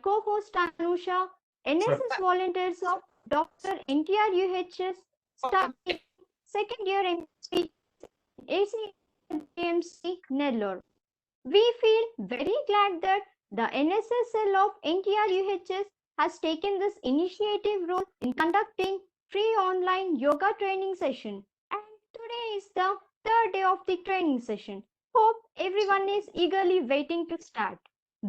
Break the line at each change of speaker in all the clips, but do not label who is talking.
co-host Anusha, NSS volunteers of Dr. NTR UHS, studying second year MP ACMC Nellore. We feel very glad that the NSSL of NTR UHS has taken this initiative role in conducting free online yoga training session. And today is the third day of the training session. Hope everyone is eagerly waiting to start.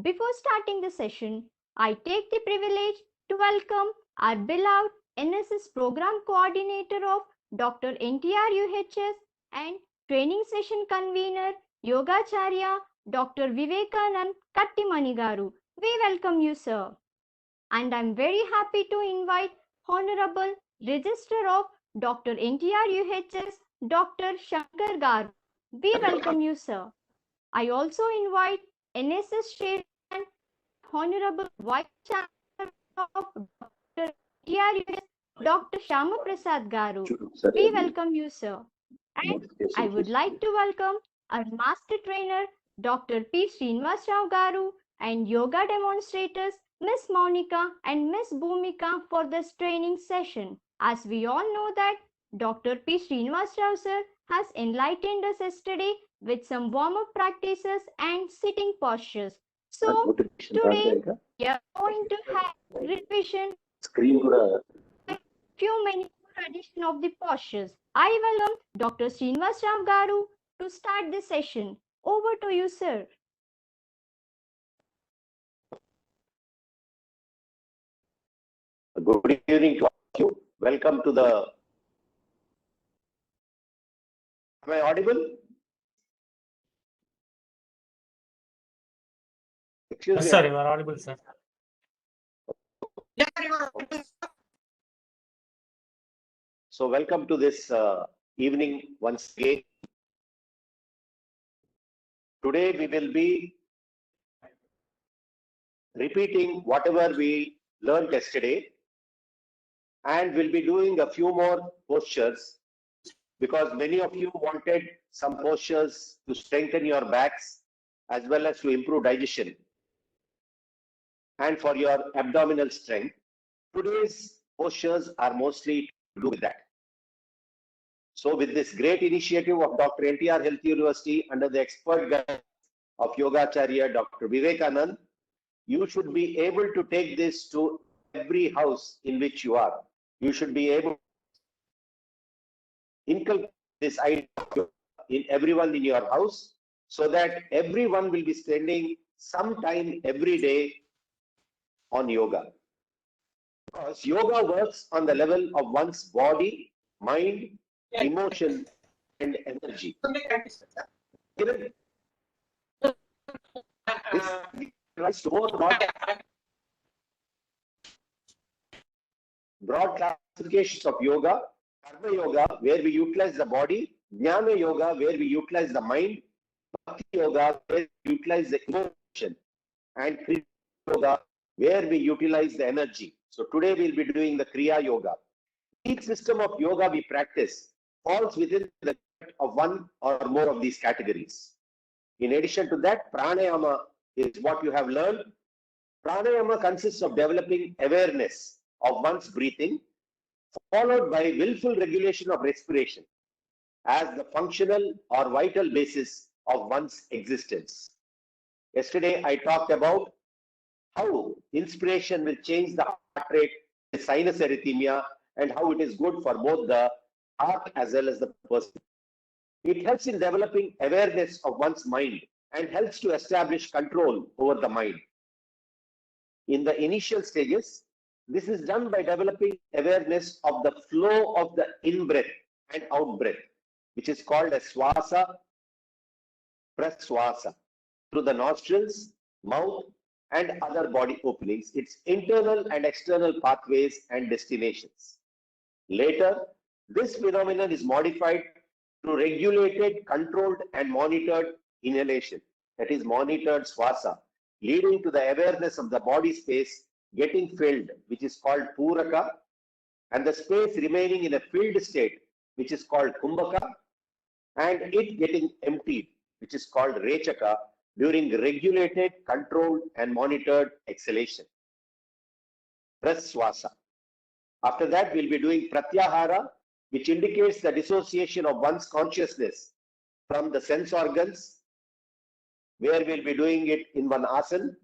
Before starting the session, I take the privilege to welcome our beloved NSS program coordinator of Dr. NTR UHS and training session convener Yogacharya Dr. Vivekanand Kattimani Garu. We welcome you, sir. And I'm very happy to invite Honorable Registrar of Dr. NTR UHS, Dr. Shankar Garu. We welcome you, sir. I also invite NSS Chairman, Honorable Vice Chancellor of Dr. NTR UHS, Dr. Shama Prasad Garu. We welcome you, sir. And I would like to welcome our Master Trainer, Dr. P. Srinivas Rao Garu, and yoga demonstrators, Miss Monica and Miss Bhumika for this training session. As we all know that Dr. P. Srinivas Rao sir has enlightened us yesterday with some warm-up practices and sitting postures. So today we are going to have revision few many addition of the postures. I welcome Dr. Srinivas Rao Garu to start the session. Over to you, sir.
Good evening to all of you. Welcome to the. Am I audible? Excuse me.
Sir, you are audible, sir.
So, welcome to this evening once again. Today we will be repeating whatever we learned yesterday, and we'll be doing a few more postures because many of you wanted some postures to strengthen your backs as well as to improve digestion and for your abdominal strength. Today's postures are mostly to do with that. So with this great initiative of Dr. NTR Health University under the expert guidance of Yogacharya Dr. Vivekanand, you should be able to take this to every house in which you are. You should be able to inculcate this idea in everyone in your house so that everyone will be spending some time every day on yoga. Because yoga works on the level of one's body, mind, emotion, and energy. Given this tries to more broad classifications of yoga: Karma Yoga, where we utilize the body; Jnana Yoga, where we utilize the mind; Bhakti Yoga, where we utilize the emotion; and Kriya Yoga, where we utilize the energy. So today we'll be doing the Kriya Yoga. Each system of yoga we practice falls within the of one or more of these categories. In addition to that, pranayama is what you have learned. Pranayama consists of developing awareness of one's breathing, followed by willful regulation of respiration as the functional or vital basis of one's existence. Yesterday, I talked about how inspiration will change the heart rate, the sinus arrhythmia, and how it is good for both the heart as well as the person. It helps in developing awareness of one's mind and helps to establish control over the mind. In the initial stages, this is done by developing awareness of the flow of the in-breath and out-breath, which is called as swasa, praswasa, through the nostrils, mouth, and other body openings, its internal and external pathways and destinations. Later, this phenomenon is modified through regulated, controlled, and monitored inhalation, that is monitored swasa, leading to the awareness of the body space getting filled, which is called puraka, and the space remaining in a filled state, which is called kumbhaka, and it getting emptied, which is called rechaka, during regulated, controlled, and monitored exhalation. praswasa. After that, we'll be doing pratyahara, which indicates the dissociation of one's consciousness from the sense organs, where we'll be doing it in one asana.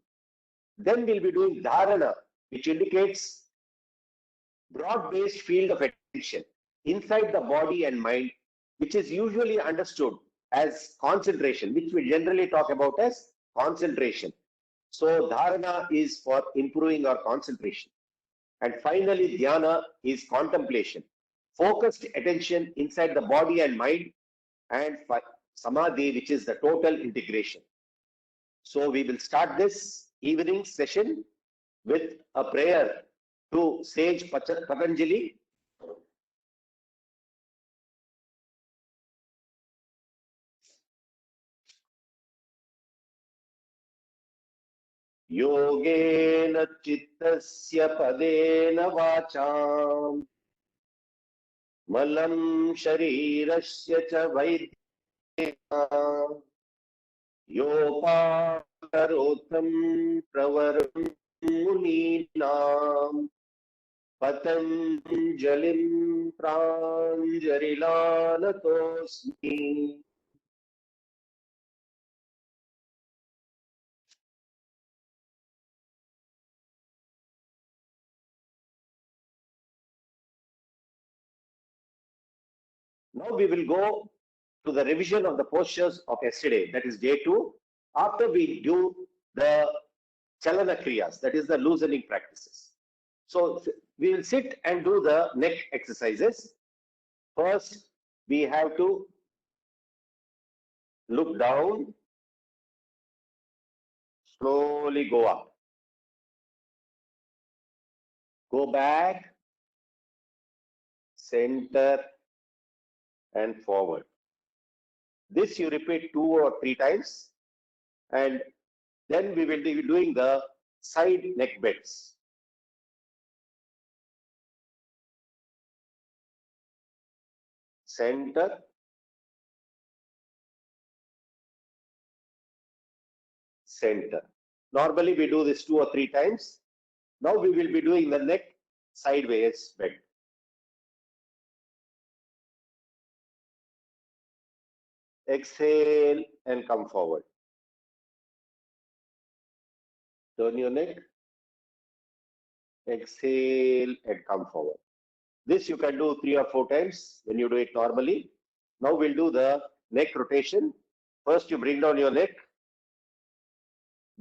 Then we'll be doing dharana, which indicates broad-based field of attention inside the body and mind, which is usually understood as concentration, which we generally talk about as concentration. So dharana is for improving our concentration. And finally, dhyana is contemplation, focused attention inside the body and mind, and samadhi, which is the total integration. So we will start this evening session with a prayer to sage Patanjali. योगेन चित्तस्य पदेन वाचाम् मलं शरीरस्य च वैद्येन योपाकरोतं प्रवरं मुनीनां पतञ्जलिं प्राञ्जलिलानतोऽस्मि. Now we will go to the revision of the postures of yesterday, that is day 2, after we do the Chalana Kriyas, that is the loosening practices. So we will sit and do the neck exercises. First, we have to look down, slowly go up, go back, center, and forward. This you repeat 2 or 3 times, and then we will be doing the side neck bends. Center, center. Normally we do this 2 or 3 times. Now we will be doing the neck sideways bend. Exhale and come forward. Turn your neck. Exhale and come forward. This you can do 3 or 4 times when you do it normally. Now we'll do the neck rotation. First you bring down your neck.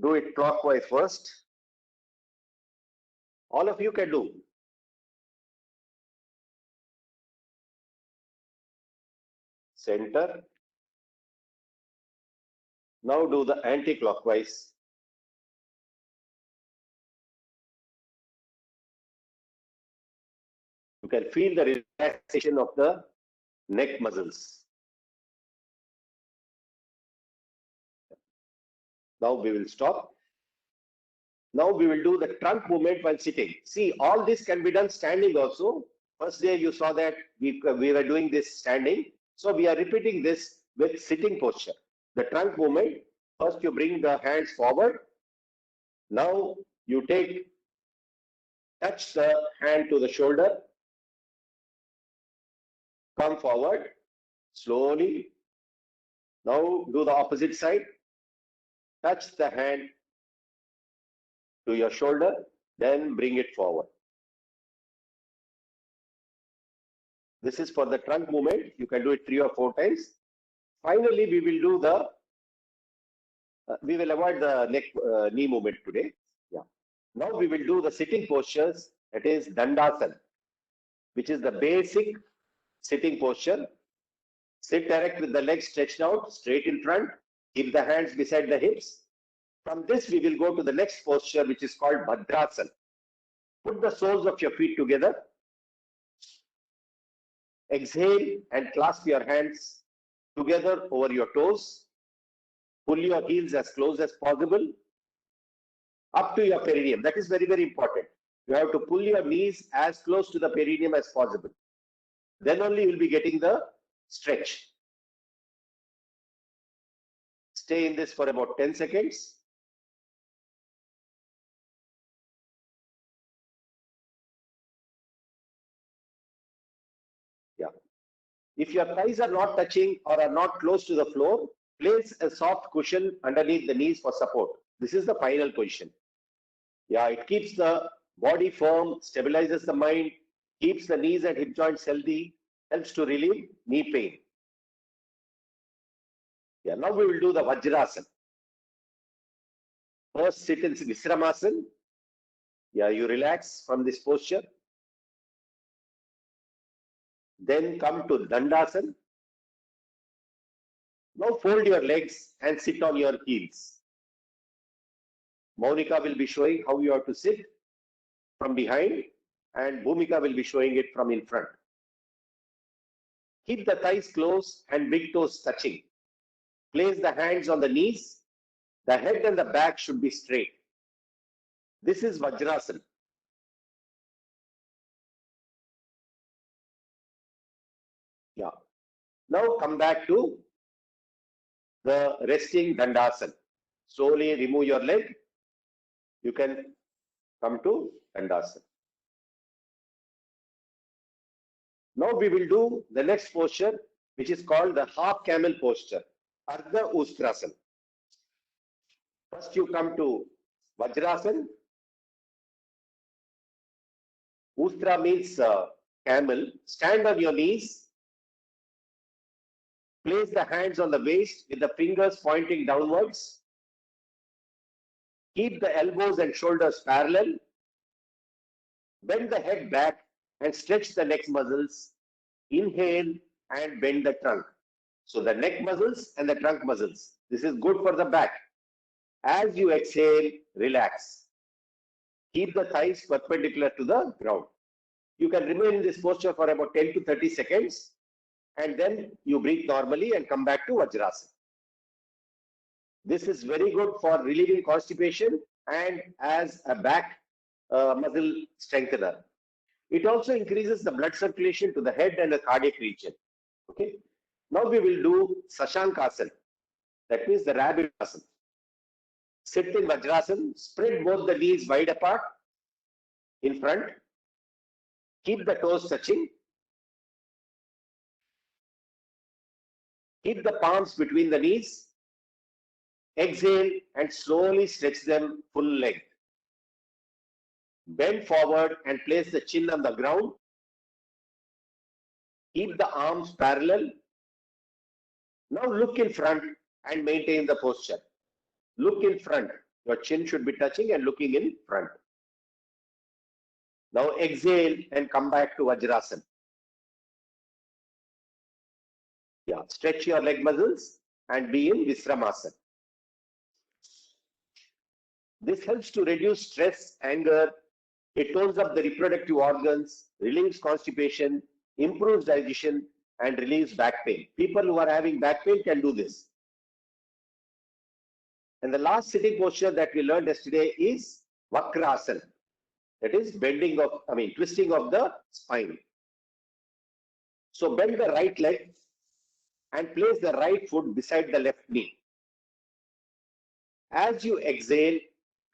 Do it clockwise first. All of you can do. Center. Now do the anti-clockwise. You can feel the relaxation of the neck muscles. Now we will stop. Now we will do the trunk movement while sitting. See, all this can be done standing also. First day you saw that we were doing this standing. So we are repeating this with sitting posture. The trunk movement, first you bring the hands forward. Now you touch the hand to the shoulder. Come forward, slowly. Now do the opposite side. Touch the hand to your shoulder, then bring it forward. This is for the trunk movement. You can do it 3 or 4 times. Finally, we will do the, we will avoid the neck knee movement today. Yeah. Now we will do the sitting postures. That is Dandasana, which is the basic sitting posture. Sit erect with the legs stretched out, straight in front. Keep the hands beside the hips. From this, we will go to the next posture, which is called Bhadrasana. Put the soles of your feet together. Exhale and clasp your hands together over your toes. Pull your heels as close as possible up to your perineum. That is very, very important. You have to pull your knees as close to the perineum as possible. Then only you will be getting the stretch. Stay in this for about 10 seconds. If your thighs are not touching or are not close to the floor, place a soft cushion underneath the knees for support. This is the final position. Yeah, it keeps the body firm, stabilizes the mind, keeps the knees and hip joints healthy, helps to relieve knee pain. Yeah, now we will do the Vajrasana. First, sit in Visramasana. Yeah, you relax from this posture. Then come to Dandasana. Now fold your legs and sit on your heels. Monica will be showing how you have to sit from behind, and Bhumika will be showing it from in front. Keep the thighs close and big toes touching. Place the hands on the knees. The head and the back should be straight. This is Vajrasana. Yeah. Now come back to the resting Dandasana. Slowly remove your leg. You can come to Dandasana. Now we will do the next posture, which is called the half camel posture, Ardha Ustrasana. First you come to Vajrasana. Ustra means camel. Stand on your knees. Place the hands on the waist with the fingers pointing downwards. Keep the elbows and shoulders parallel. Bend the head back and stretch the neck muscles. Inhale and bend the trunk. So the neck muscles and the trunk muscles. This is good for the back. As you exhale, relax. Keep the thighs perpendicular to the ground. You can remain in this posture for about 10 to 30 seconds. And then you breathe normally and come back to Vajrasana. This is very good for relieving constipation and as a back muscle strengthener. It also increases the blood circulation to the head and the cardiac region. Okay. Now we will do Sashankasana. That means the rabbit asana. Sit in Vajrasana. Spread both the knees wide apart in front. Keep the toes touching. Keep the palms between the knees. Exhale and slowly stretch them full length. Bend forward and place the chin on the ground. Keep the arms parallel. Now look in front and maintain the posture. Look in front. Your chin should be touching and looking in front. Now exhale and come back to Vajrasana. Yeah, stretch your leg muscles and be in Visramasana. This helps to reduce stress, anger. It tones up the reproductive organs, relieves constipation, improves digestion, and relieves back pain. People who are having back pain can do this. And the last sitting posture that we learned yesterday is Vakrasana. That is twisting of the spine. So bend the right leg and place the right foot beside the left knee. As you exhale,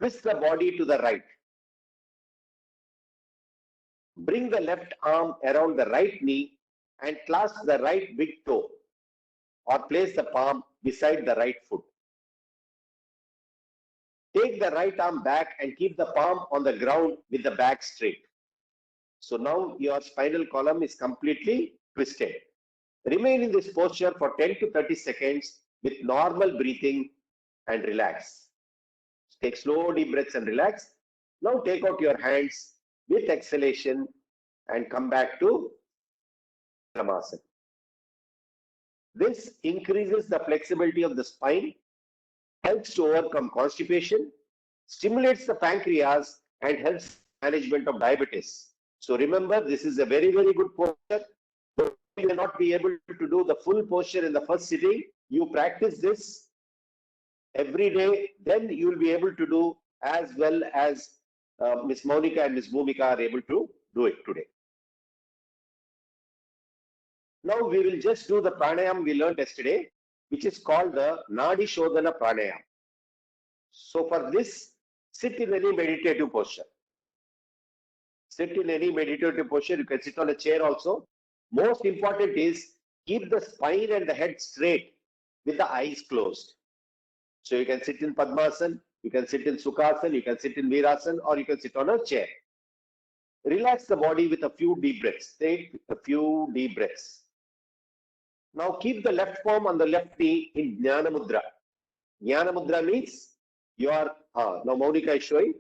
twist the body to the right. Bring the left arm around the right knee and clasp the right big toe or place the palm beside the right foot. Take the right arm back and keep the palm on the ground with the back straight. So now your spinal column is completely twisted. Remain in this posture for 10 to 30 seconds with normal breathing and relax. Take slow deep breaths and relax. Now take out your hands with exhalation and come back to Vikramasana. This increases the flexibility of the spine, helps to overcome constipation, stimulates the pancreas, and helps management of diabetes. So remember, this is a very, very good posture. You will not be able to do the full posture in the first sitting. You practice this every day, then you will be able to do as well as Miss Monica and Miss Bhumika are able to do it today. Now we will just do the pranayam we learned yesterday, which is called the Nadi Shodhana Pranayam. So for this, sit in any meditative posture. Sit in any meditative posture. You can sit on a chair also. Most important is Keep the spine and the head straight with the eyes closed. So you can sit in Padmasana, you can sit in Sukhasana, you can sit in Virasana, or you can sit on a chair. Relax the body with a few deep breaths. Take a few deep breaths. Now keep the left palm on the left knee in Jnana Mudra. Jnana Mudra means you are, now Monica is showing.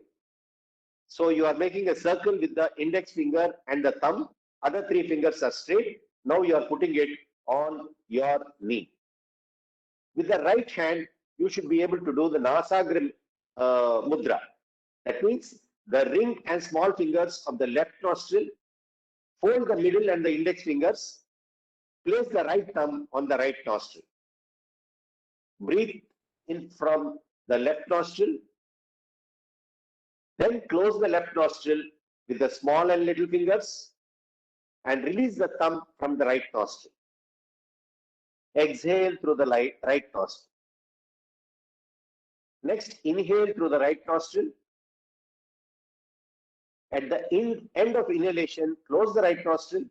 So you are making a circle with the index finger and the thumb. Other three fingers are straight. Now you are putting it on your knee. With the right hand, you should be able to do the Nasagra Mudra. That means the ring and small fingers of the left nostril, fold the middle and the index fingers, place the right thumb on the right nostril. Breathe in from the left nostril, then close the left nostril with the small and little fingers and release the thumb from the right nostril. Exhale through the right nostril. Next, inhale through the right nostril. At the end of inhalation, close the right nostril,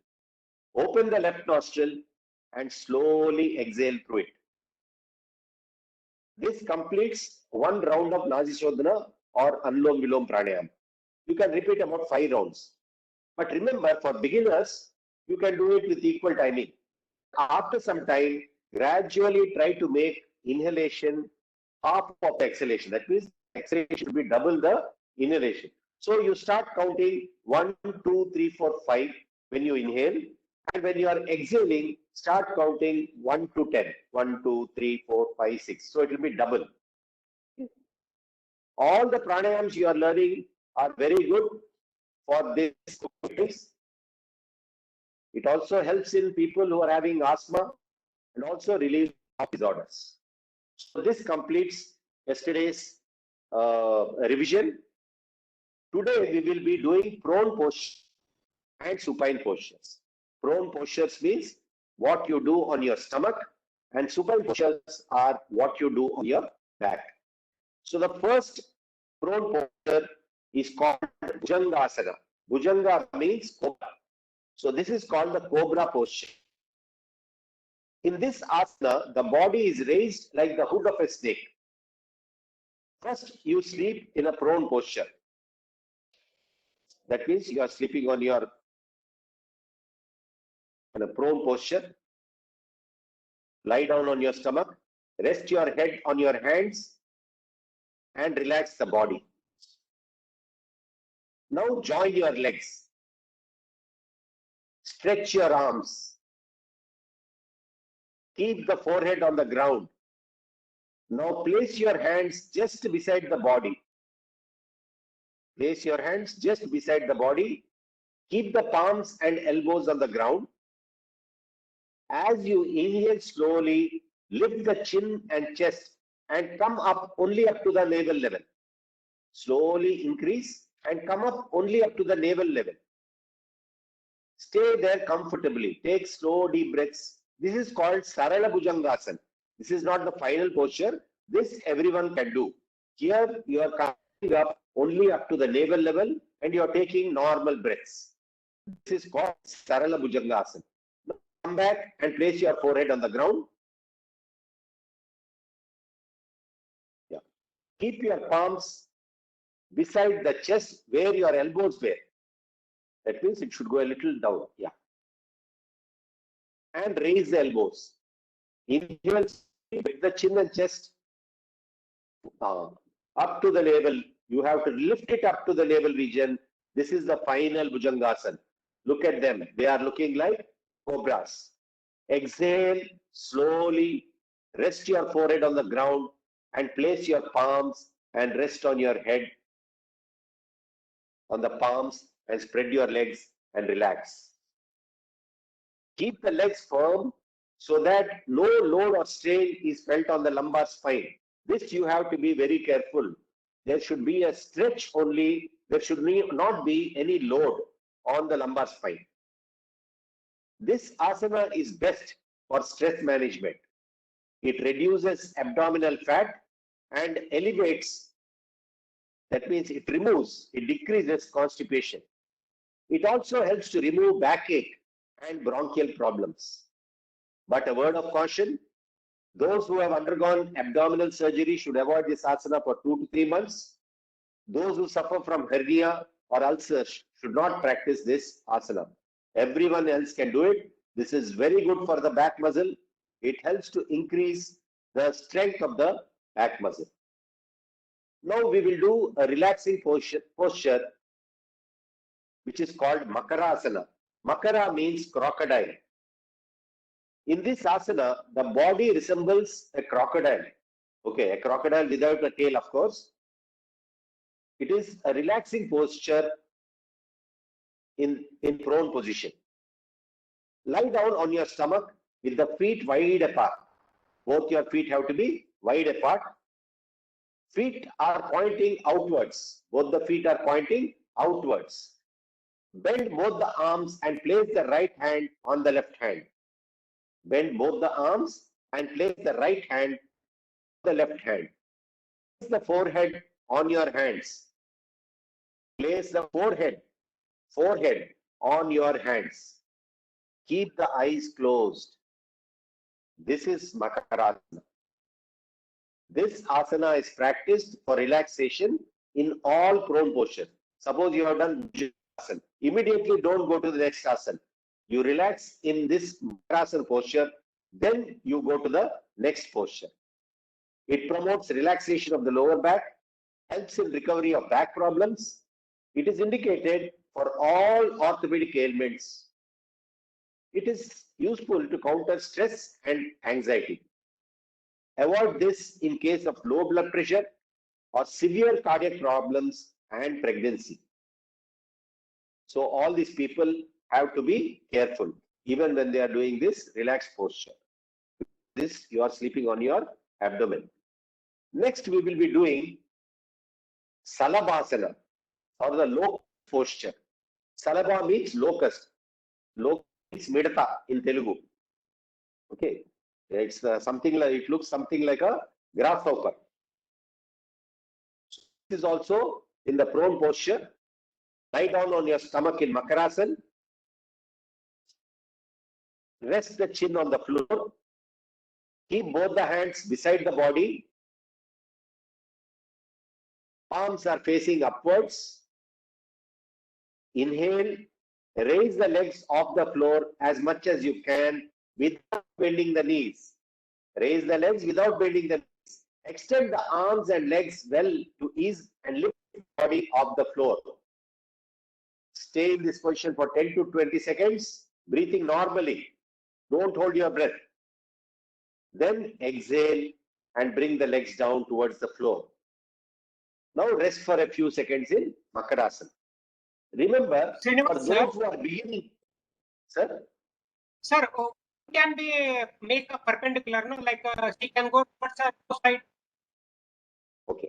open the left nostril, and slowly exhale through it. This completes one round of Nasishodhana or Anulom Vilom Pranayama. You can repeat about 5 rounds. But remember, for beginners, you can do it with equal timing. After some time, gradually try to make inhalation half of the exhalation. That means exhalation should be double the inhalation. So you start counting 1, 2, 3, 4, 5 when you inhale. And when you are exhaling, start counting 1 to 10. 1, 2, 3, 4, 5, 6. So it will be double. All the pranayams you are learning are very good for this. It also helps in people who are having asthma and also relieves disorders. So this completes yesterday's revision. Today we will be doing prone posture and supine postures. Prone postures means what you do on your stomach, and supine postures are what you do on your back. So the first prone posture is called Bhujangasana. Bhujanga means cobra. So this is called the cobra posture. In this asana, the body is raised like the hood of a snake. First, you sleep in a prone posture. That means you are sleeping on your in a prone posture. Lie down on your stomach. Rest your head on your hands and relax the body. Now join your legs. Stretch your arms. Keep the forehead on the ground. Now place your hands just beside the body. Place your hands just beside the body. Keep the palms and elbows on the ground. As you inhale slowly, lift the chin and chest and come up only up to the navel level. Slowly increase and come up only up to the navel level. Stay there comfortably. Take slow deep breaths. This is called Sarala Bhujangasana. This is not the final posture. This everyone can do. Here you are coming up only up to the navel level and you are taking normal breaths. This is called Sarala Bhujangasana. Now come back and place your forehead on the ground. Yeah. Keep your palms beside the chest where your elbows were. That means it should go a little down. Yeah. And raise the elbows. Inhale with the chin and chest up to the navel. You have to lift it up to the navel region. This is the final Bhujangasana. Look at them. They are looking like cobras. Exhale slowly. Rest your forehead on the ground and place your palms and rest on your head on the palms and spread your legs and relax. Keep the legs firm so that no load or strain is felt on the lumbar spine. This you have to be very careful. There should be a stretch only. There should not be any load on the lumbar spine. This asana is best for stress management. It reduces abdominal fat and elevates. That means it decreases constipation. It also helps to remove backache and bronchial problems. But a word of caution, those who have undergone abdominal surgery should avoid this asana for 2 to 3 months. Those who suffer from hernia or ulcers should not practice this asana. Everyone else can do it. This is very good for the back muscle. It helps to increase the strength of the back muscle. Now we will do a relaxing posture which is called Makarasana. Makara means crocodile. In this asana, the body resembles a crocodile. Okay, a crocodile without a tail, of course. It is a relaxing posture in prone position. Lie down on your stomach with the feet wide apart. Both your feet have to be wide apart. Feet are pointing outwards. Both the feet are pointing outwards. Bend both the arms and place the right hand on the left hand. Bend both the arms and place the right hand on the left hand. Place the forehead on your hands. Place the forehead on your hands. Keep the eyes closed. This is Makarasana. This asana is practiced for relaxation in all prone postures. Suppose you have done asana. Immediately don't go to the next asana. You relax in this Makarasana posture, then you go to the next posture. It promotes relaxation of the lower back, helps in recovery of back problems. It is indicated for all orthopedic ailments. It is useful to counter stress and anxiety. Avoid this in case of low blood pressure or severe cardiac problems and pregnancy. So all these people have to be careful even when they are doing this relaxed posture. This, you are sleeping on your abdomen. Next, we will be doing Salabhasana or the locust posture. Salabha means locust. Locust means midata in Telugu. Okay, it's something like, it looks something like a grasshopper. This is also in the prone posture. Lie down on your stomach in Makarasana. Rest the chin on the floor. Keep both the hands beside the body. Palms are facing upwards. Inhale. Raise the legs off the floor as much as you can without bending the knees. Raise the legs without bending the knees. Extend the arms and legs well to ease and lift the body off the floor. Stay in this position for 10 to 20 seconds, breathing normally. Don't hold your breath. Then exhale and bring the legs down towards the floor. Now rest for a few seconds in Makarasana. Remember, for those who are beginning, sir?
Sir, can be make a perpendicular, no? Like she can go towards the toe side.
Okay.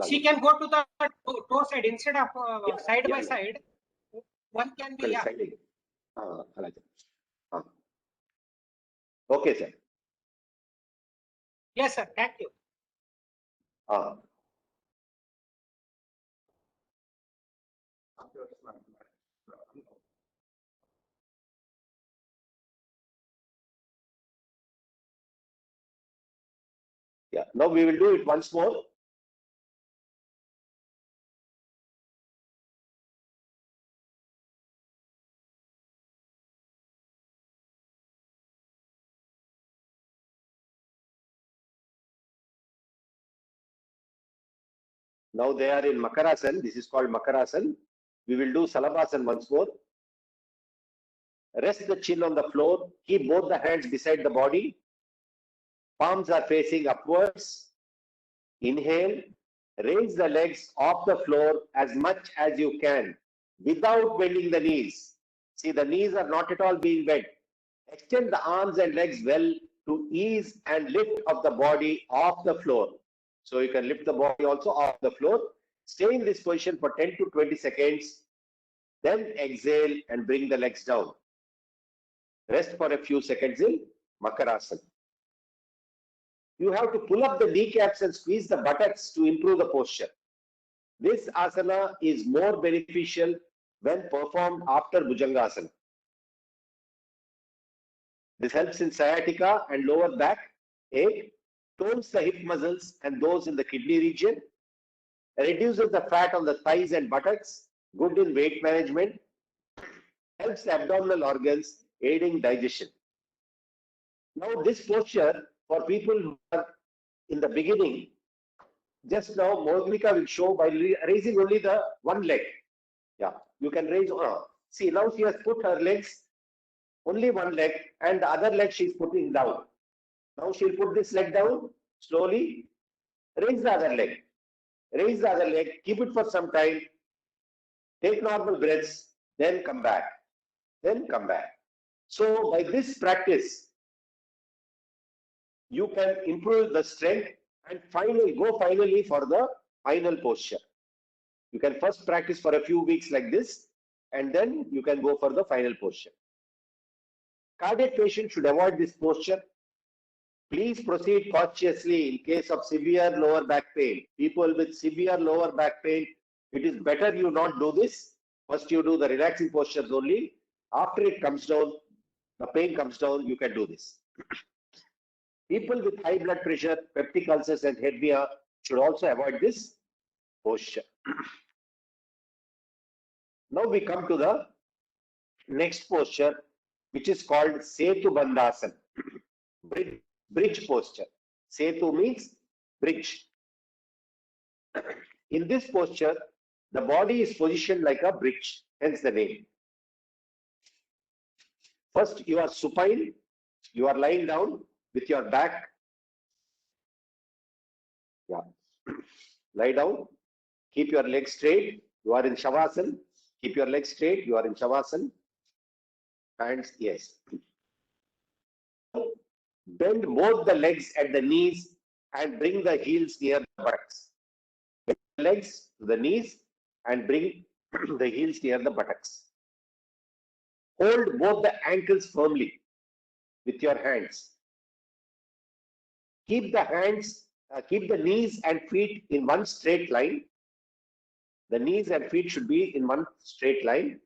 She can go to the toe side instead of side by side. One can be.
Okay, sir.
Yes, sir. Thank you.
Yeah. Now we will do it once more. Now they are in Makarasana. This is called Makarasana. We will do Salabhasana once more. Rest the chin on the floor. Keep both the hands beside the body. Palms are facing upwards. Inhale. Raise the legs off the floor as much as you can without bending the knees. See, the knees are not at all being bent. Extend the arms and legs well to ease and lift of the body off the floor. So you can lift the body also off the floor. Stay in this position for 10 to 20 seconds. Then exhale and bring the legs down. Rest for a few seconds in Makarasana. You have to pull up the kneecaps and squeeze the buttocks to improve the posture. This asana is more beneficial when performed after Bhujangasana. This helps in sciatica and lower back ache, tones the hip muscles and those in the kidney region, reduces the fat on the thighs and buttocks, good in weight management, helps the abdominal organs, aiding digestion. Now, this posture for people who are in the beginning, just now Moglika will show by raising only the one leg. Yeah, you can raise. See, now she has put her legs, only one leg, and the other leg she is putting down. Now she'll put this leg down, slowly raise the other leg. Raise the other leg, keep it for some time, take normal breaths, then come back. Then come back. So by this practice, you can improve the strength and finally for the final posture. You can first practice for a few weeks like this, and then you can go for the final posture. Cardiac patients should avoid this posture. Please proceed cautiously in case of severe lower back pain. People with severe lower back pain, it is better you not do this. First you do the relaxing postures only. After it comes down, the pain comes down, you can do this. People with high blood pressure, peptic ulcers and hernia should also avoid this posture. Now we come to the next posture, which is called Setu Bandhasana, bridge posture. Setu means bridge. In this posture, the body is positioned like a bridge, hence the name. First, you are supine, you are lying down with your back. Yeah. Lie down, keep your legs straight, you are in Shavasana. Keep your legs straight, you are in Shavasana. Hands, yes. Bend both the legs at the knees and bring the heels near the buttocks. Bend the legs to the knees and bring the heels near the buttocks. Hold both the ankles firmly with your hands. Keep the knees and feet in one straight line. The knees and feet should be in one straight line.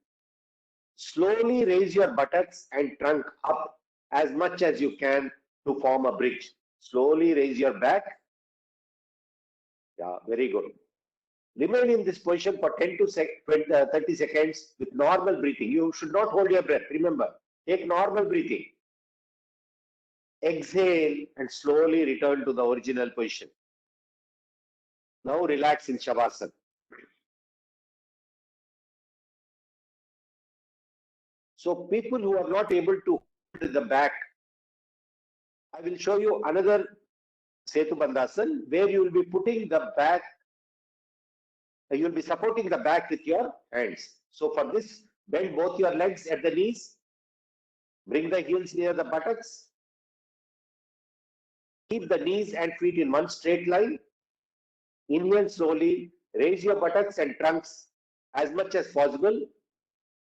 Slowly raise your buttocks and trunk up as much as you can to form a bridge. Slowly raise your back. Yeah, very good. Remain in this position for 10 to 30 seconds with normal breathing. You should not hold your breath. Remember, take normal breathing. Exhale and slowly return to the original position. Now relax in Shavasana. So people who are not able to hold the back, I will show you another Setu Bandhasana where you will be putting the back, you will be supporting the back with your hands. So for this, bend both your legs at the knees, bring the heels near the buttocks, keep the knees and feet in one straight line, inhale slowly, raise your buttocks and trunks as much as possible.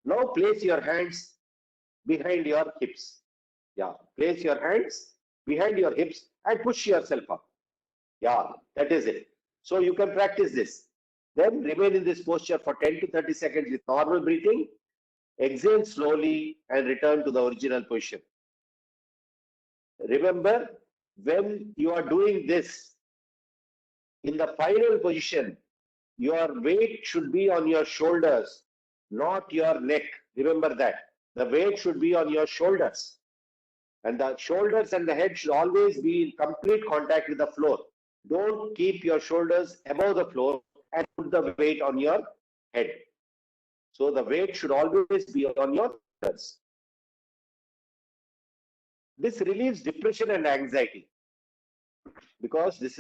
Now place your hands behind your hips. Yeah, place your hands behind your hips and push yourself up. Yeah, that is it. So you can practice this. Then remain in this posture for 10 to 30 seconds with normal breathing. Exhale slowly and return to the original position. Remember, when you are doing this, in the final position, your weight should be on your shoulders, not your neck. Remember that. The weight should be on your shoulders. And the shoulders and the head should always be in complete contact with the floor. Don't keep your shoulders above the floor and put the weight on your head. So the weight should always be on your shoulders. This relieves depression and anxiety because it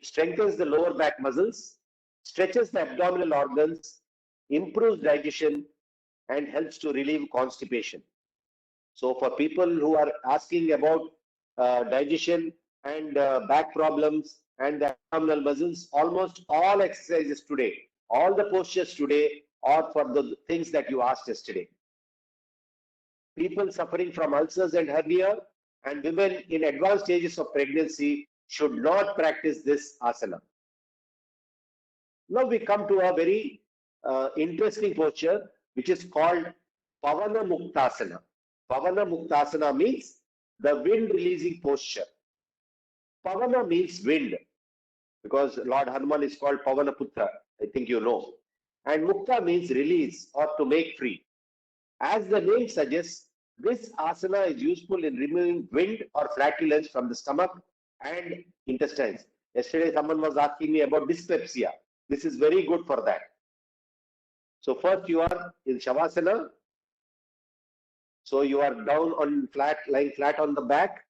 strengthens the lower back muscles, stretches the abdominal organs, improves digestion, and helps to relieve constipation. So for people who are asking about digestion and back problems and the abdominal muscles, almost all exercises today, all the postures today are for the things that you asked yesterday. People suffering from ulcers and hernia and women in advanced stages of pregnancy should not practice this asana. Now we come to a very interesting posture which is called Pavana Muktasana. Pavana Muktasana means the wind releasing posture. Pavana means wind, because Lord Hanuman is called Pavana Putra. I think you know. And Mukta means release or to make free. As the name suggests, this asana is useful in removing wind or flatulence from the stomach and intestines. Yesterday, someone was asking me about dyspepsia. This is very good for that. So first you are in Shavasana. So you are down on flat, lying flat on the back.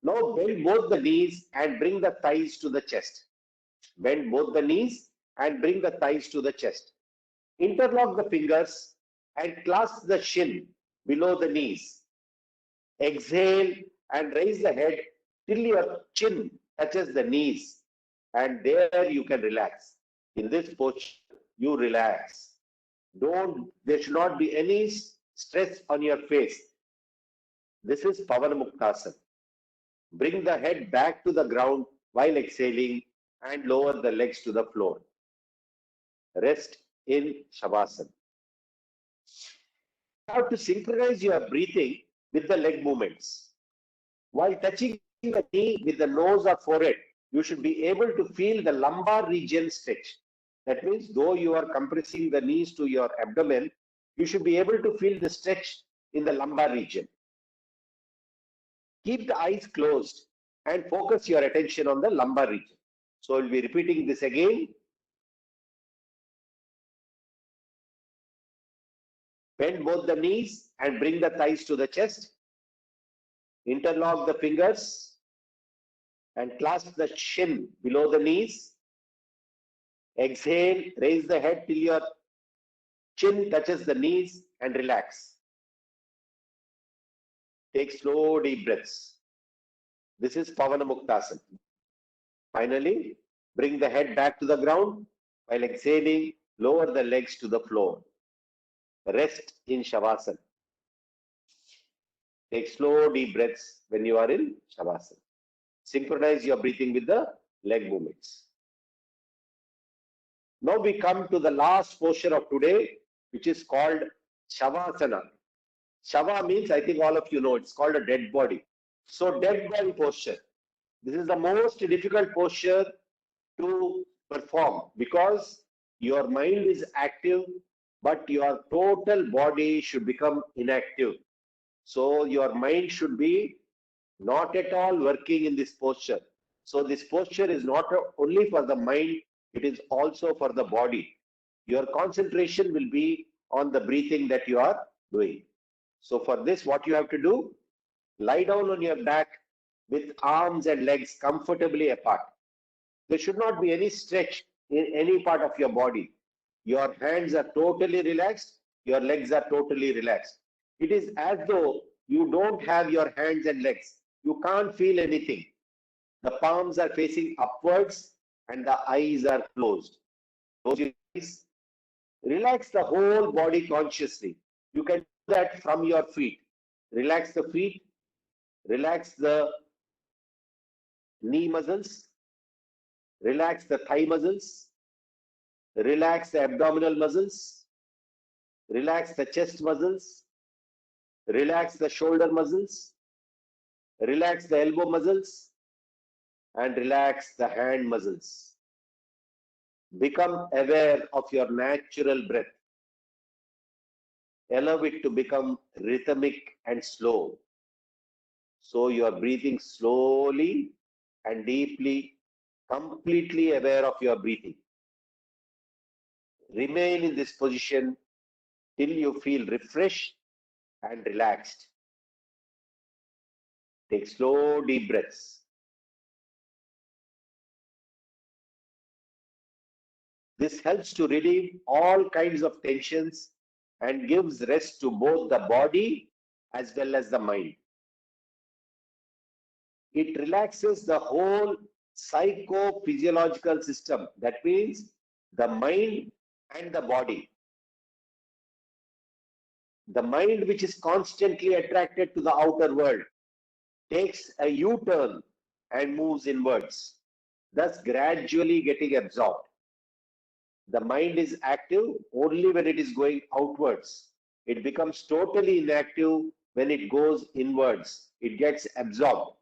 Now bend both the knees and bring the thighs to the chest. Bend both the knees and bring the thighs to the chest. Interlock the fingers and clasp the shin below the knees. Exhale and raise the head till your chin touches the knees, and there you can relax. In this posture, you relax. There should not be any stress on your face. This is Pavana Muktasana. Bring the head back to the ground while exhaling and lower the legs to the floor. Rest in Shavasana. You have to synchronize your breathing with the leg movements. While touching the knee with the nose or forehead, you should be able to feel the lumbar region stretch. That means though you are compressing the knees to your abdomen, you should be able to feel the stretch in the lumbar region. Keep the eyes closed and focus your attention on the lumbar region. So we'll be repeating this again. Bend both the knees and bring the thighs to the chest. Interlock the fingers and clasp the shin below the knees. Exhale, raise the head till your chin touches the knees and relax. Take slow deep breaths. This is Pavana Muktasana. Finally, bring the head back to the ground. While exhaling, lower the legs to the floor. Rest in Shavasana. Take slow deep breaths when you are in Shavasana. Synchronize your breathing with the leg movements. Now we come to the last posture of today, which is called Shavasana. Shava means, I think all of you know, it's called a dead body. So dead body posture. This is the most difficult posture to perform because your mind is active, but your total body should become inactive. So your mind should be not at all working in this posture. So this posture is not only for the mind, it is also for the body. Your concentration will be on the breathing that you are doing. So for this, what you have to do, lie down on your back with arms and legs comfortably apart. There should not be any stretch in any part of your body. Your hands are totally relaxed, your legs are totally relaxed. It is as though you don't have your hands and legs. You can't feel anything. The palms are facing upwards and the eyes are closed. Close your eyes. Relax the whole body consciously. You can do that from your feet. Relax the feet. Relax the knee muscles. Relax the thigh muscles. Relax the abdominal muscles. Relax the chest muscles. Relax the shoulder muscles. Relax the elbow muscles. And relax the hand muscles. Become aware of your natural breath. Allow it to become rhythmic and slow. So you are breathing slowly and deeply, completely aware of your breathing. Remain in this position till you feel refreshed and relaxed. Take slow, deep breaths. This helps to relieve all kinds of tensions and gives rest to both the body as well as the mind. It relaxes the whole psychophysiological system. That means the mind and the body. The mind, which is constantly attracted to the outer world, takes a U-turn and moves inwards, thus gradually getting absorbed. The mind is active only when it is going outwards. It becomes totally inactive when it goes inwards, it gets absorbed.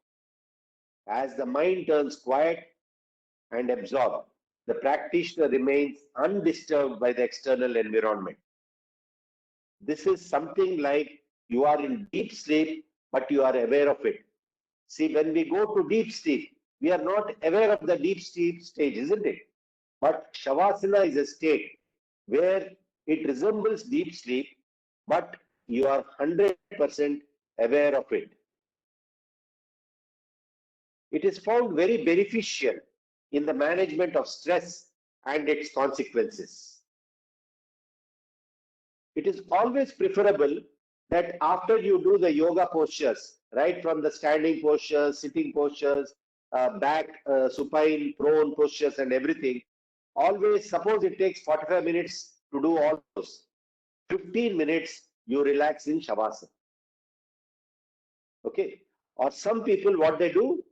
As the mind turns quiet and absorbed, the practitioner remains undisturbed by the external environment. This is something like you are in deep sleep, but you are aware of it. See, when we go to deep sleep, we are not aware of the deep sleep stage, isn't it? But Shavasana is a state where it resembles deep sleep, but you are 100% aware of it. It is found very beneficial in the management of stress and its consequences. It is always preferable that after you do the yoga postures, right from the standing postures, sitting postures, back, supine, prone postures and everything, always suppose it takes 45 minutes to do all those. 15 minutes you relax in Shavasana. Okay. Or some people, what they do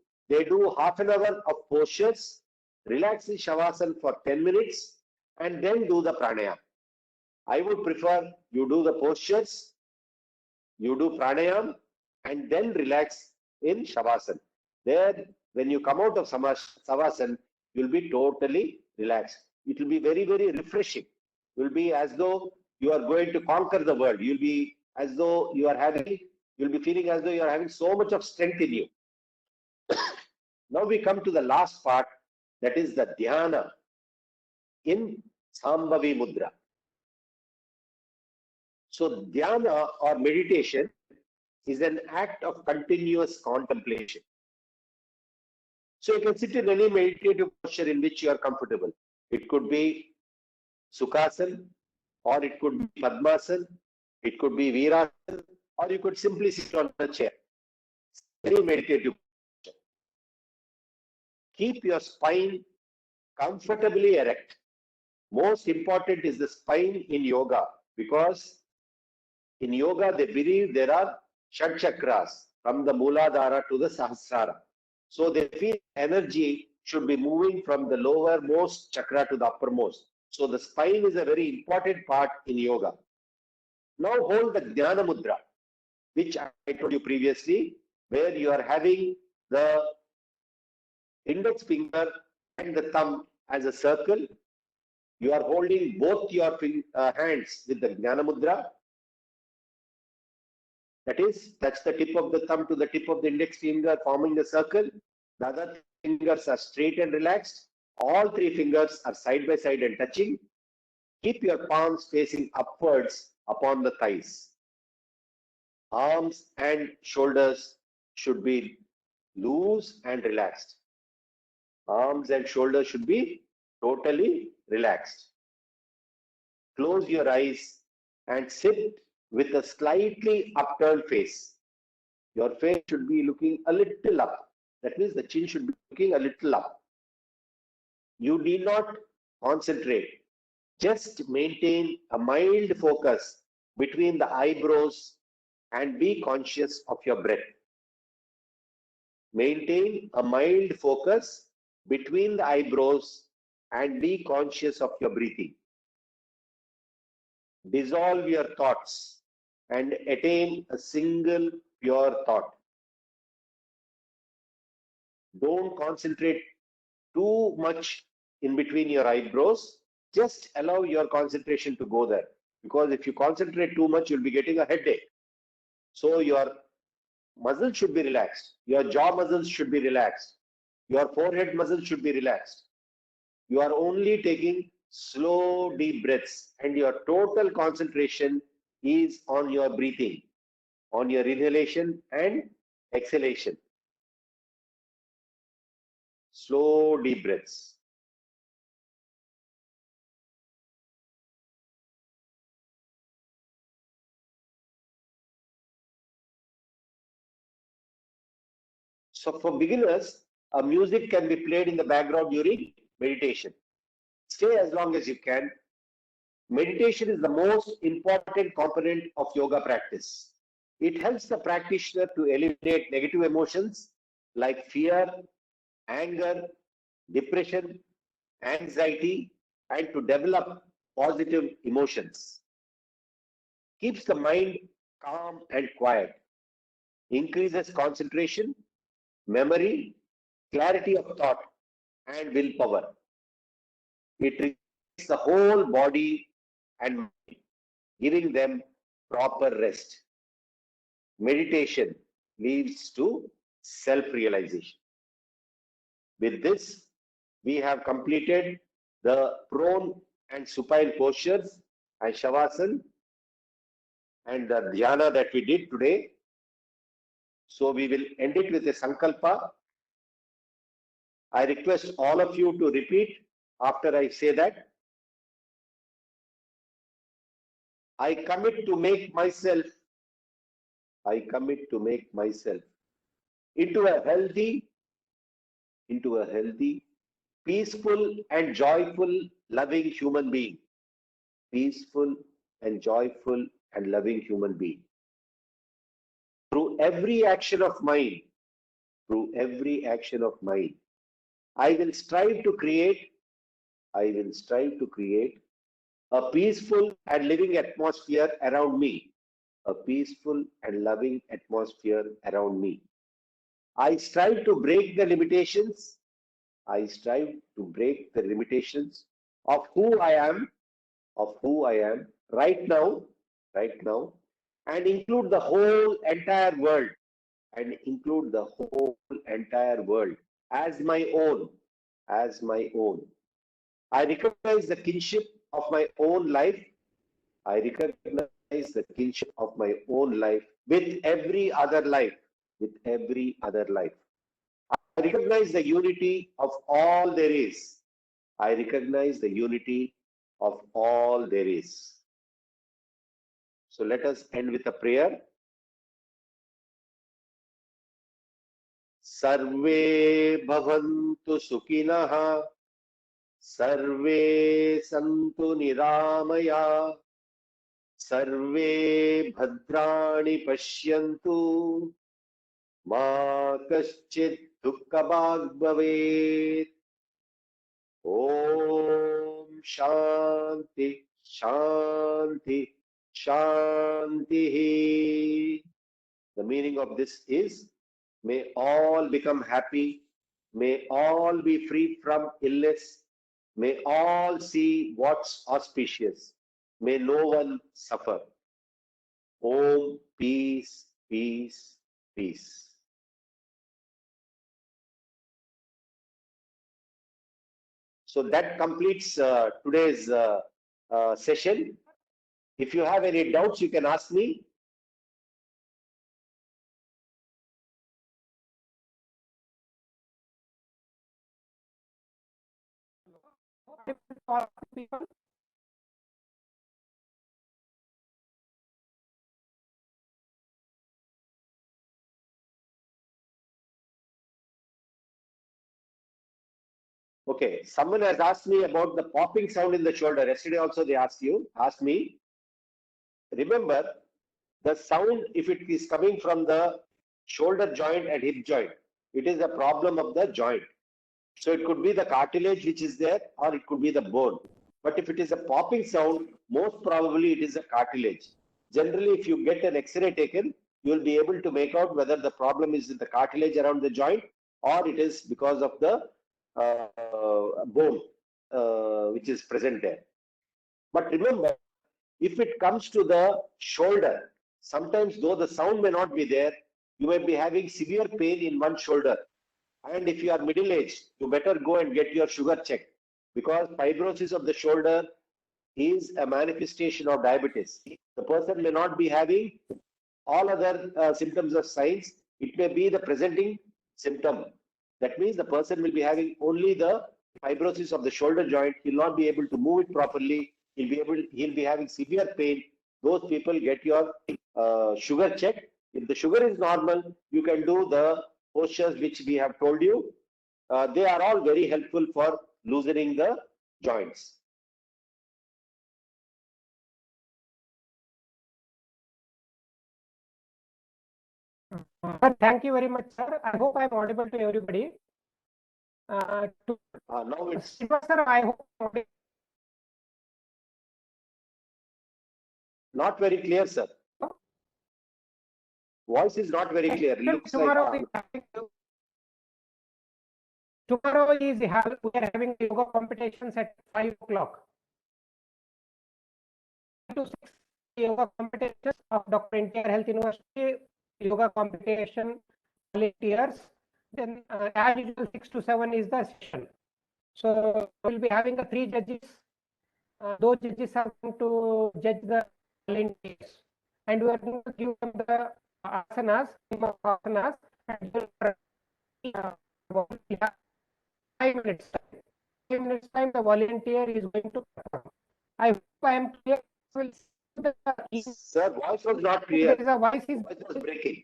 half an hour of postures, relax in Shavasana for 10 minutes, and then do the pranayama. I would prefer you do the postures, you do pranayama, and then relax in Shavasana. There, when you come out of Savasana, you'll be totally relaxed. It will be very, very refreshing. It will be as though you are going to conquer the world. You'll be as though you'll be feeling as though you are having so much of strength in you. Now we come to the last part, that is the dhyana in Sambhavi Mudra. So dhyana or meditation is an act of continuous contemplation. So you can sit in any meditative posture in which you are comfortable. It could be Sukhasana, or it could be Padmasana, it could be Virasana, or you could simply sit on a chair. Any meditative posture. Keep your spine comfortably erect. Most important is the spine in yoga, because in yoga they believe there are Shad Chakras from the Mooladhara to the Sahasrara. So they feel energy should be moving from the lowermost chakra to the uppermost. So the spine is a very important part in yoga. Now hold the Dhyana Mudra, which I told you previously, where you are having the index finger and the thumb as a circle. You are holding both your hands with the Dhyana Mudra. That is, that's the tip of the thumb to the tip of the index finger, forming the circle. The other fingers are straight and relaxed. All three fingers are side by side and touching. Keep your palms facing upwards upon the thighs. Arms and shoulders should be loose and relaxed. Arms and shoulders should be totally relaxed. Close your eyes and sit with a slightly upturned face. Your face should be looking a little up. That means the chin should be looking a little up. You need not concentrate. Just maintain a mild focus between the eyebrows and be conscious of your breath. Maintain a mild focus between the eyebrows and be conscious of your breathing. Dissolve your thoughts and attain a single pure thought. Don't concentrate too much in between your eyebrows. Just allow your concentration to go there. Because if you concentrate too much, you'll be getting a headache. So your muscles should be relaxed. Your jaw muscles should be relaxed. Your forehead muscles should be relaxed. You are only taking slow, deep breaths, and your total concentration is on your breathing, on your inhalation and exhalation. Slow, deep breaths. So for beginners, music can be played in the background during meditation. Stay as long as you can. Meditation is the most important component of yoga practice. It helps the practitioner to eliminate negative emotions like fear, anger, depression, anxiety, and to develop positive emotions. Keeps the mind calm and quiet. increases concentration, memory, clarity of thought, and willpower. It relaxes the whole body and mind, giving them proper rest. Meditation leads to self-realization. With this, we have completed the prone and supine postures and shavasana and the dhyana that we did today. So we will end it with a sankalpa. I request all of you to repeat after I say that. I commit to make myself into a healthy, peaceful and joyful, loving human being. Peaceful and joyful and loving human being. Through every action of mine, I will strive to create a peaceful and living atmosphere around me. A peaceful and loving atmosphere around me. I strive to break the limitations. Of who I am right now, and include the whole entire world, as my own. I recognize the kinship of my own life. With every other life. I recognize the unity of all there is. So let us end with a prayer. Sarve bhavantu sukhinah, sarve santu niramaya, sarve bhadrani pashyantu, ma kaschid dukkhabhag bhavet. Om Shanti, Shanti, Shanti. The meaning of this is, may all become happy, may all be free from illness, may all see what's auspicious, may no one suffer. Om, peace, peace, peace. So that completes today's session. If you have any doubts, you can ask me. Okay, someone has asked me about the popping sound in the shoulder. Yesterday also they asked me. Remember, the sound, if it is coming from the shoulder joint and hip joint, it is a problem of the joint. So it could be the cartilage which is there, or it could be the bone. But if it is a popping sound, most probably it is a cartilage. Generally, if you get an X-ray taken, you will be able to make out whether the problem is in the cartilage around the joint, or it is because of the bone which is present there. But remember, if it comes to the shoulder, sometimes though the sound may not be there, you may be having severe pain in one shoulder. And if you are middle-aged, you better go and get your sugar checked, because fibrosis of the shoulder is a manifestation of diabetes. The person may not be having all other symptoms of signs. It may be the presenting symptom. That means the person will be having only the fibrosis of the shoulder joint. He'll not be able to move it properly. He'll be having severe pain. Those people, get your sugar checked. If the sugar is normal, you can do the postures which we have told you. They are all very helpful for loosening the joints.
Thank you very much, sir. I hope I'm audible to everybody.
Now it's
Sir, I hope
not very clear, sir. Voice is not very clear. Looks like
tomorrow we are having yoga competitions at 5 o'clock. 5 to 6 yoga competitions of Dr. NTR Health University yoga competition volunteers. Then as usual 6 to 7 is the session. So we'll be having the 3 judges. Those judges are going to judge the volunteers, and we are going to give them the asanas, and about 5 minutes time. 5 minutes time, the volunteer is going to perform. I hope I am clear.
Sir, voice was not clear.
There is a voice
was breaking.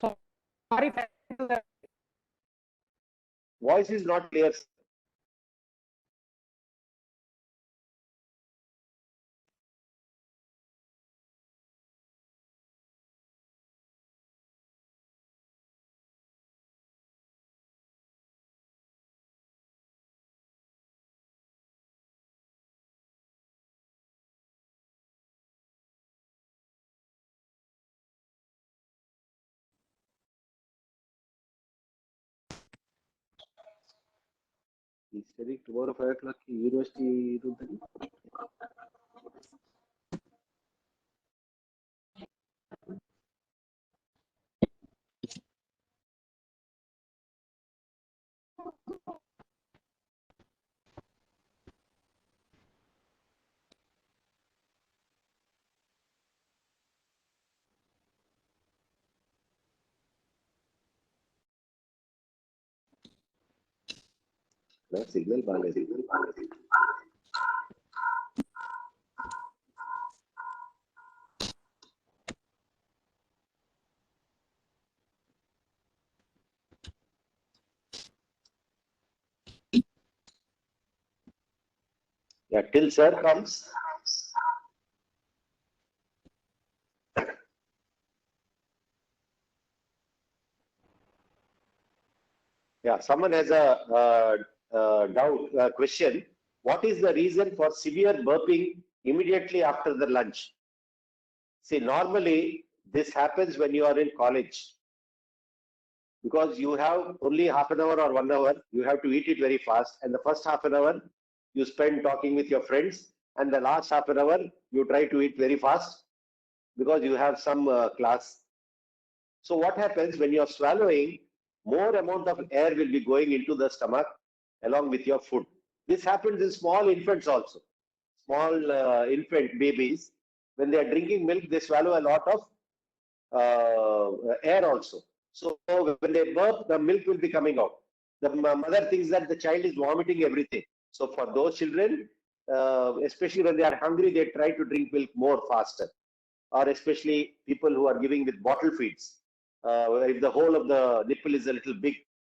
So sorry.
Voice is not clear. He's studying tomorrow 5 o'clock university. Signal Yeah, till sir comes. Yeah, someone has a doubt, question. What is the reason for severe burping immediately after the lunch? See, normally this happens when you are in college, because you have only half an hour or 1 hour. You have to eat it very fast, and the first half an hour you spend talking with your friends, and the last half an hour you try to eat very fast because you have some class. So what happens when you are swallowing? More amount of air will be going into the stomach along with your food. This happens in small infants also. Small infant babies, when they are drinking milk, they swallow a lot of air also. So when they burp, the milk will be coming out. The mother thinks that the child is vomiting everything. So for those children, especially when they are hungry, they try to drink milk more faster. Or especially people who are giving with bottle feeds. If the whole of the nipple is a little big,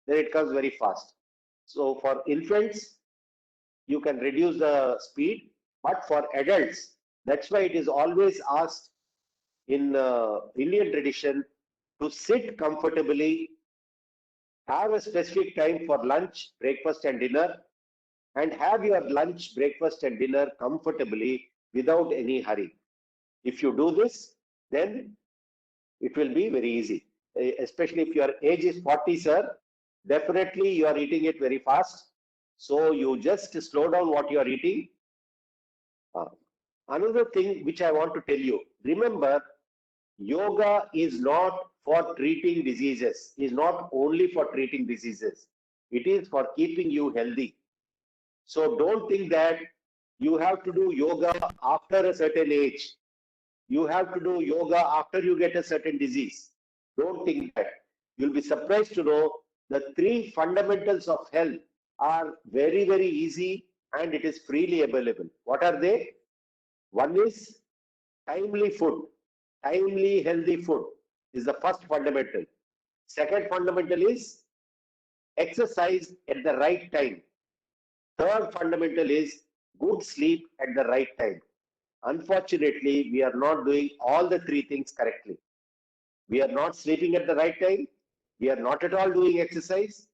then it comes very fast. So for infants, you can reduce the speed, but for adults, that's why it is always asked in Indian tradition to sit comfortably, have a specific time for lunch, breakfast and dinner, and have your lunch, breakfast and dinner comfortably without any hurry. If you do this, then it will be very easy. Especially if your age is 40, sir, definitely you are eating it very fast. So you just slow down what you are eating. Another thing which I want to tell you, remember, yoga is not for treating diseases, is not only for treating diseases. It is for keeping you healthy. So don't think that you have to do yoga after a certain age. You have to do yoga after you get a certain disease. Don't think that. You'll be surprised to know the 3 fundamentals of health are very, very easy and it is freely available. What are they? One is timely food. Timely, healthy food is the first fundamental. Second fundamental is exercise at the right time. Third fundamental is good sleep at the right time. Unfortunately, we are not doing all the 3 things correctly. We are not sleeping at the right time. We are not at all doing exercise.